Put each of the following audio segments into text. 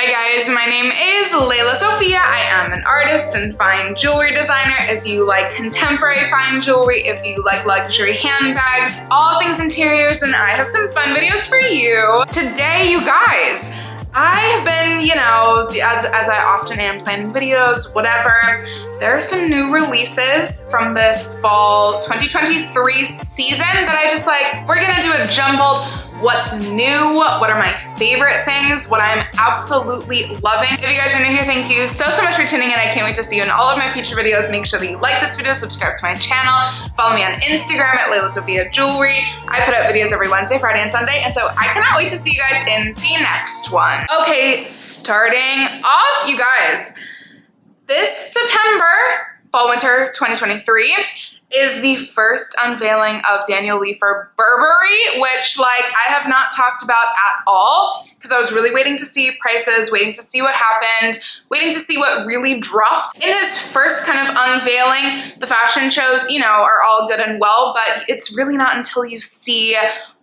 Hi guys, my name is lelasophia. I am an artist and fine jewelry designer. If you like contemporary fine jewelry, if you like luxury handbags, all things interiors, then I have some fun videos for you. Today, you guys, I have been, as I often am, planning videos, whatever. There are some new releases from this fall 2023 season that I just like, we're gonna do a jumbled what's new, what are my favorite things, what I'm absolutely loving. If you guys are new here, thank you so much for tuning in. I can't wait to see you in all of my future videos. Make sure that you like this video, subscribe to my channel, follow me on Instagram at lelasophia jewelry. I put out videos every Wednesday, Friday, and Sunday, and so I cannot wait to see you guys in the next one. Okay, starting off, you guys, this September, fall winter 2023, is the first unveiling of Daniel Lee for Burberry, which I have not talked about at all because I was really waiting to see prices, waiting to see what happened, waiting to see what really dropped. In his first kind of unveiling, the fashion shows, are all good and well, but it's really not until you see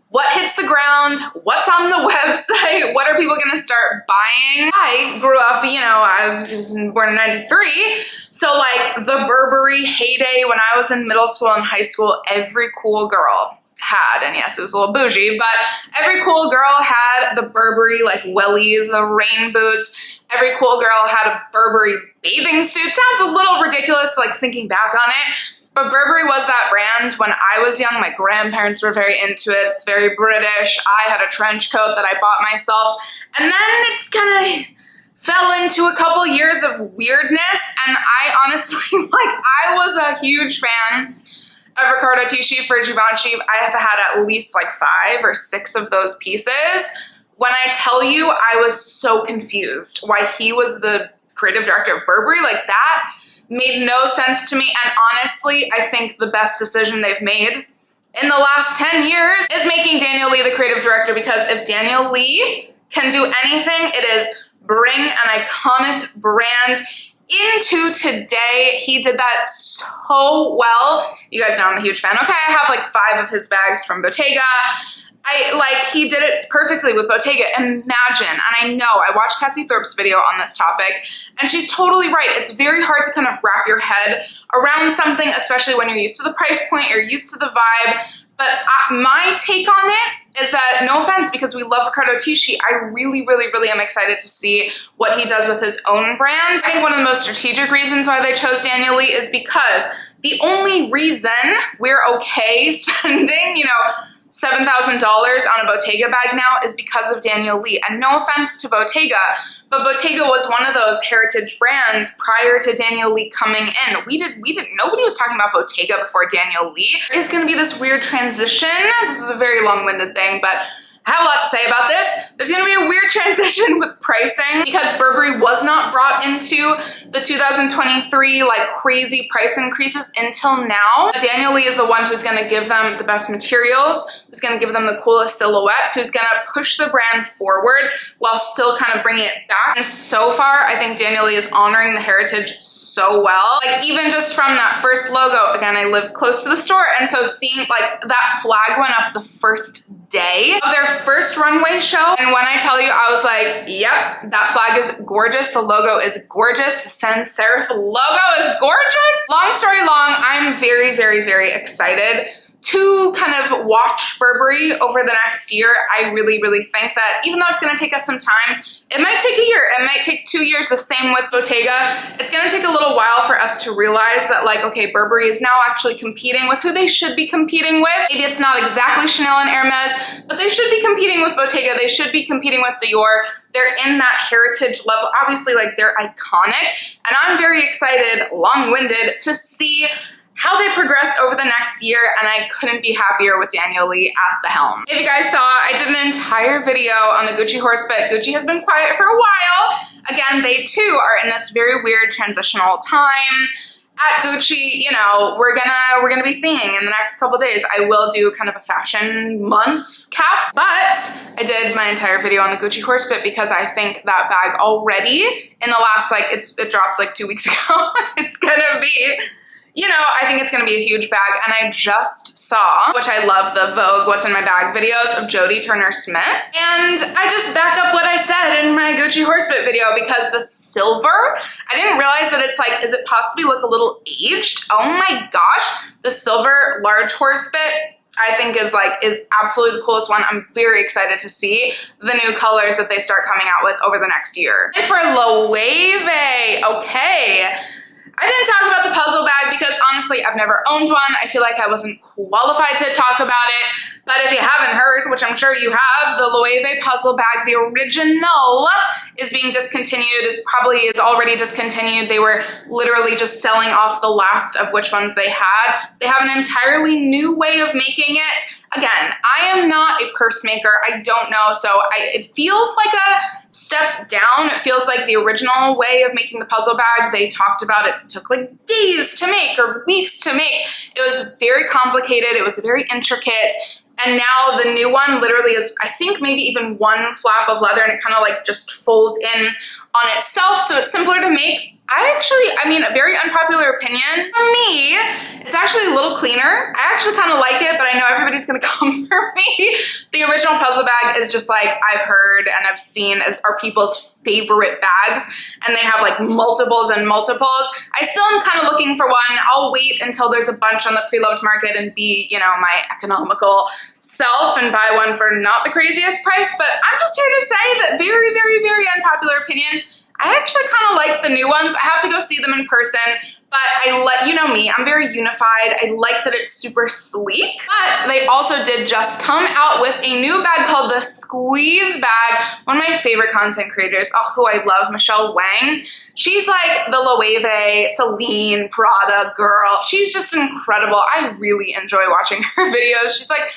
what hits the ground, what's on the website, what are people gonna start buying. I grew up, I was born in '93, so the Burberry heyday when I was in middle school and high school, every cool girl had, and yes, it was a little bougie, but every cool girl had the Burberry wellies, the rain boots. Every cool girl had a Burberry bathing suit. Sounds a little ridiculous thinking back on it, but Burberry was that brand when I was young. My grandparents were very into it. It's very British. I had a trench coat that I bought myself. And then it's kind of fell into a couple years of weirdness. And I honestly, I was a huge fan of Riccardo Tisci for Givenchy. I have had at least 5 or 6 of those pieces. When I tell you, I was so confused why he was the creative director of Burberry. That made no sense to me, and honestly, I think the best decision they've made in the last 10 years is making Daniel Lee the creative director, because if Daniel Lee can do anything, it is bring an iconic brand into today. He did that so well. You guys know I'm a huge fan. Okay, I have 5 of his bags from Bottega. He did it perfectly with Bottega. Imagine, and I know, I watched Cassie Thorpe's video on this topic, and she's totally right. It's very hard to kind of wrap your head around something, especially when you're used to the price point, you're used to the vibe. But my take on it is that, no offense, because we love Riccardo Tisci, I really am excited to see what he does with his own brand. I think one of the most strategic reasons why they chose Daniel Lee is because the only reason we're okay spending, $7,000 on a Bottega bag now is because of Daniel Lee. And no offense to Bottega, but Bottega was one of those heritage brands prior to Daniel Lee coming in. Nobody was talking about Bottega before Daniel Lee. It's gonna be this weird transition. This is a very long-winded thing, but I have a lot to say about this. There's gonna be a weird transition with pricing because Burberry was not brought into the 2023 crazy price increases until now. Daniel Lee is the one who's gonna give them the best materials, who's gonna give them the coolest silhouettes, who's gonna push the brand forward while still kind of bringing it back. And so far, I think Daniel Lee is honoring the heritage so well. Even just from that first logo, again, I live close to the store, and so seeing that flag went up the first day of their first runway show, and when I tell you, I was like, yep, that flag is gorgeous, the logo is gorgeous, the sans serif logo is gorgeous. Long story long, I'm very excited to kind of watch Burberry over the next year. I really think that even though it's gonna take us some time, it might take a year, it might take 2 years, the same with Bottega. It's gonna take a little while for us to realize that okay, Burberry is now actually competing with who they should be competing with. Maybe it's not exactly Chanel and Hermes, but they should be competing with Bottega, they should be competing with Dior. They're in that heritage level. Obviously, they're iconic, and I'm very excited, long-winded, to see how they progress over the next year, and I couldn't be happier with Daniel Lee at the helm. If you guys saw, I did an entire video on the Gucci horse bit. Gucci has been quiet for a while. Again, they too are in this very weird transitional time. At Gucci, we're gonna be seeing in the next couple days. I will do kind of a fashion month cap, but I did my entire video on the Gucci horse bit because I think that bag already in the last it dropped 2 weeks ago. It's gonna be you know, I think it's gonna be a huge bag. And I just saw, which I love the Vogue What's in My Bag videos of Jodie Turner-Smith. And I just back up what I said in my Gucci horsebit video because the silver, I didn't realize that it's like, is it possibly look a little aged? Oh my gosh, the silver large horsebit I think is absolutely the coolest one. I'm very excited to see the new colors that they start coming out with over the next year. And for Loewe, okay. I didn't talk about the puzzle bag because honestly, I've never owned one. I feel like I wasn't qualified to talk about it. But if you haven't heard, which I'm sure you have, the Loewe puzzle bag, the original, is being discontinued, is already discontinued. They were literally just selling off the last of which ones they had. They have an entirely new way of making it. Again, I am not a purse maker. I don't know. So it feels like a step down. It feels like the original way of making the puzzle bag. They talked about it took like days to make or weeks to make. It was very complicated. It was very intricate. And now the new one literally is, I think, maybe even one flap of leather and it kind of like just folds in on itself. So it's simpler to make. I mean, a very unpopular opinion. For me, it's actually a little cleaner. I actually kind of like it, but I know everybody's gonna come for me. The original puzzle bag is just like I've heard and I've seen are people's favorite bags, and they have like multiples and multiples. I still am kind of looking for one. I'll wait until there's a bunch on the pre-loved market and be, you know, my economical self and buy one for not the craziest price. But I'm just here to say that very, very, very unpopular opinion. I actually kind of like the new ones. I have to go see them in person, but you know me, I'm very unified. I like that it's super sleek, but they also did just come out with a new bag called the Squeeze Bag. One of my favorite content creators, who I love, Michelle Wang. She's like the Loewe, Celine, Prada girl. She's just incredible. I really enjoy watching her videos. She's like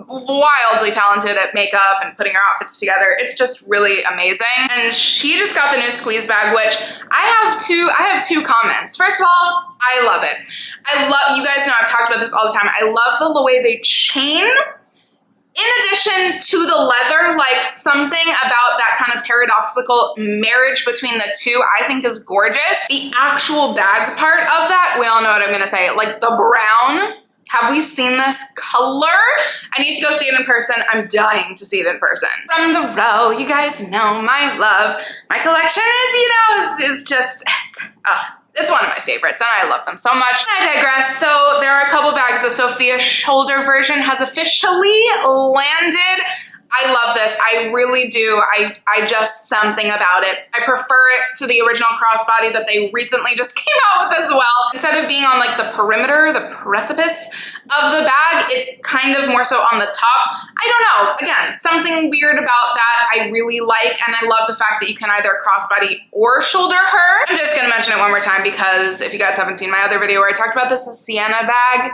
wildly talented at makeup and putting her outfits together. It's just really amazing. And she just got the new Squeeze Bag, which I have two comments. First of all, I love it. You guys know I've talked about this all the time. I love the Loewe chain. In addition to the leather, like something about that kind of paradoxical marriage between the two I think is gorgeous. The actual bag part of that, we all know what I'm gonna say, like the brown. Have we seen this color? I need to go see it in person. I'm dying to see it in person. From the row, you guys know my love. My collection is, you know, is just, it's one of my favorites and I love them so much. I digress. So there are a couple bags. The Sophia shoulder version has officially landed. I love this. I really do. I just something about it. I prefer it to the original crossbody that they recently just came out with as well. Instead of being on like the perimeter, the precipice of the bag, it's kind of more so on the top. I don't know. Again, something weird about that I really like, and I love the fact that you can either crossbody or shoulder her. I'm just gonna mention it one more time because if you guys haven't seen my other video where I talked about this, the Sienna bag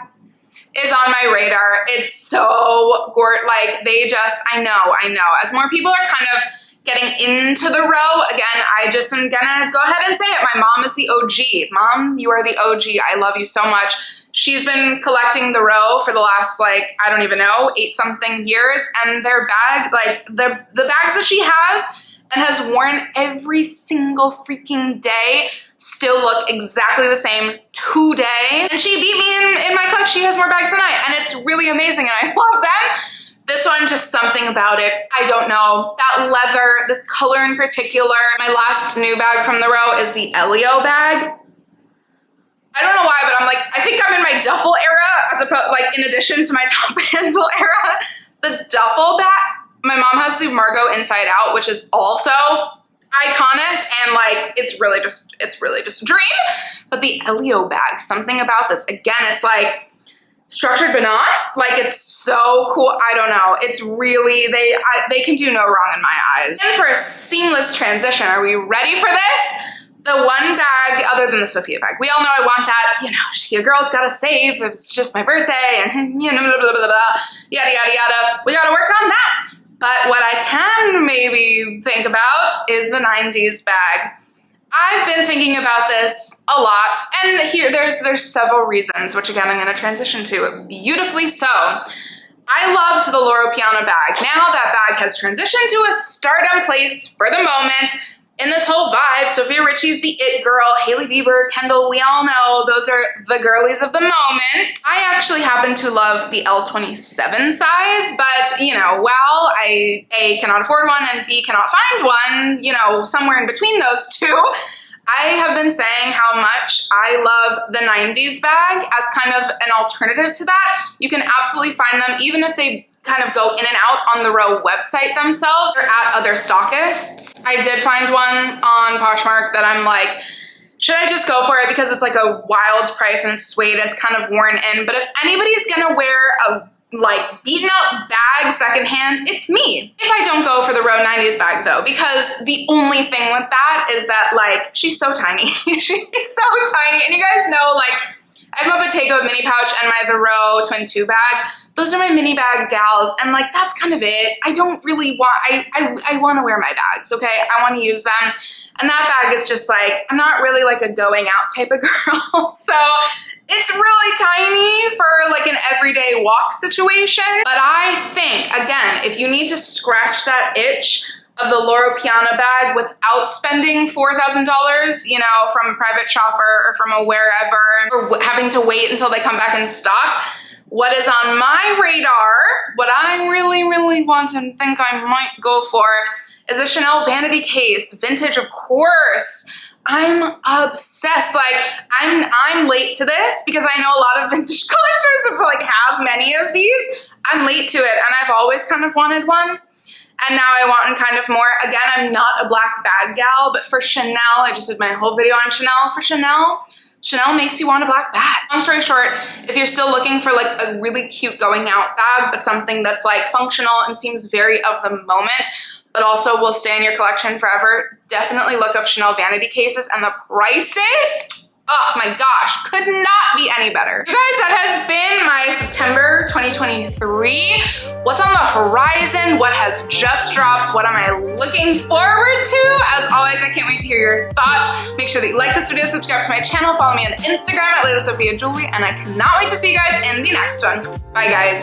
is on my radar. It's so gorgeous. Like I know. As more people are kind of getting into the row, again, I just am gonna go ahead and say it. My mom is the OG. Mom, you are the OG. I love you so much. She's been collecting the row for the last, like, I don't even know, 8-something years. And their bag, like the bags that she has and has worn every single freaking day still look exactly the same today. And she beat me in my collection. She has more bags than I, and it's really amazing, and I love that. This one, just something about it. I don't know. That leather, this color in particular. My last new bag from the row is the Elio bag. I don't know why, but I'm like, I think I'm in my duffel era as opposed, like, in addition to my top handle era. The duffel bag, my mom has the Margot Inside Out, which is also iconic, and like it's really just a dream. But the Elio bag, something about this, again, it's like structured but not, like it's so cool. I don't know, it's really, they can do no wrong in my eyes. And for a seamless transition, are we ready for this? The one bag, other than the Sophia bag, we all know I want that, you know, your girl's gotta save, it's just my birthday, and you know, blah, blah, blah, blah, yada yada yada. We gotta work on that. But what I can maybe think about is the 90s bag. I've been thinking about this a lot, and here there's several reasons, which again I'm going to transition to beautifully so. I loved the Loro Piana bag. Now that bag has transitioned to a stardom place for the moment. in this whole vibe, Sophia Richie's the it girl, Hailey Bieber, Kendall, we all know those are the girlies of the moment. I actually happen to love the L27 size, but you know, while I A, cannot afford one, and B, cannot find one, you know, somewhere in between those two, I have been saying how much I love the 90s bag as kind of an alternative to that. You can absolutely find them even if they kind of go in and out on the Row website themselves or at other stockists. I did find one on Poshmark that I'm like, should I just go for it because it's like a wild price and it's suede and it's kind of worn in, but if anybody's gonna wear a like beaten up bag secondhand, it's me. If I don't go for the Row 90s bag though, because the only thing with that is that like, she's so tiny. She's so tiny, and you guys know like, I have my Bottega mini pouch and my The Row Twin 2 bag. Those are my mini bag gals, and like that's kind of it. I don't really want, I want to wear my bags, okay? I want to use them. And that bag is just like, I'm not really like a going out type of girl. So it's really tiny for like an everyday walk situation. But I think, again, if you need to scratch that itch of the Loro Piana bag without spending $4,000, you know, from a private shopper or from a wherever, or having to wait until they come back in stock, what is on my radar, what I really, really want and think I might go for is a Chanel vanity case, vintage of course. I'm obsessed. Like I'm late to this because I know a lot of vintage collectors have many of these. I'm late to it, and I've always kind of wanted one. And now I want kind of more. Again, I'm not a black bag gal, but for Chanel, I just did my whole video on Chanel. For Chanel, Chanel makes you want a black bag. Long story short, if you're still looking for like a really cute going out bag, but something that's like functional and seems very of the moment, but also will stay in your collection forever, definitely look up Chanel vanity cases, and the prices, oh my gosh, could not be any better. You guys, that has been my September 2023. What's on the horizon? What has just dropped? What am I looking forward to? As always, I can't wait to hear your thoughts. Make sure that you like this video, subscribe to my channel, follow me on Instagram at lelasophia jewelry, and I cannot wait to see you guys in the next one. Bye guys.